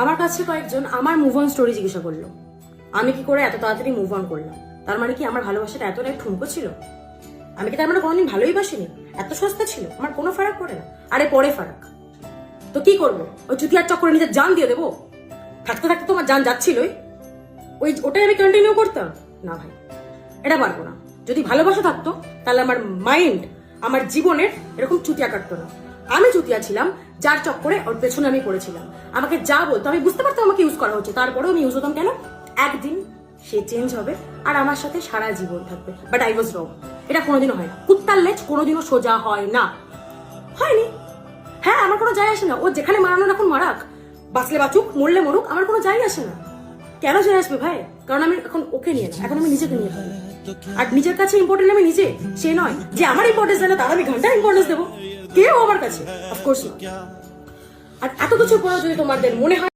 আমার কাছে কয়েকজন আমার মুভ অন স্টোরি জিজ্ঞাসা করলো, আমি কি করে এত তাড়াতাড়ি মুভ অন করলাম। তার মানে কি আমার ভালোবাসাটা এতটাই ঠুনকো ছিল? আমি কি তার মানে কোনোদিন ভালোই বাসিনি? এত সস্তা ছিল? আমার কোনো ফারাক পড়ে না। আরে পরে ফারাক তো কি করবো? ওই চুতিয়ার চক্করে নিজের জান দিয়ে দেবো? থাকতে থাকতে তোমার জান যাচ্ছিলই, ওটাই আমি কন্টিনিউ করতাম না ভাই, এটা পারবো না। যদি ভালোবাসা থাকতো তাহলে আমার মাইন্ড, আমার জীবনের এরকম চুতিয়া কাটতো না। আমি চুতিয়া ছিলাম যার চক্করে ওর পেছনে আমি পড়েছিলাম। আমাকে যা বলতো আমি বুঝতে পারতাম আমাকে ইউজ করা হচ্ছে, তারপরেও আমি ইউজ হতাম। কেন? একদিন সে চেঞ্জ হবে আর আমার সাথে সারা জীবন থাকবে। বাট আই ওয়াজ রং। এটা কোনোদিনও হয় না। কুত্তার লেজ কোনোদিনও সোজা হয় না। হয়নি। হ্যাঁ, আমার কোনো যায় আসে না। ও যেখানে মারানোর এখন মারাক, বাঁচলে বাঁচুক, মরলে মরুক, আমার কোনো যায় আসে না। কেন যায় আসবে ভাই? কারণ আমি এখন ওকে নিয়ে না, এখন আমি নিজেকে নিয়ে থাকি। আর নিজের কাছে ইম্পর্টেন্ট আমি নিজে, সে নয় যে আমার ইম্পর্টেন্স দেয় না তার আমি ঘন্টা ইম্পর্টেন্স দেবো। কেউ আমার কাছে অফকোর্স না। আর এত কিছু পরেও যদি তোমাদের মনে হয়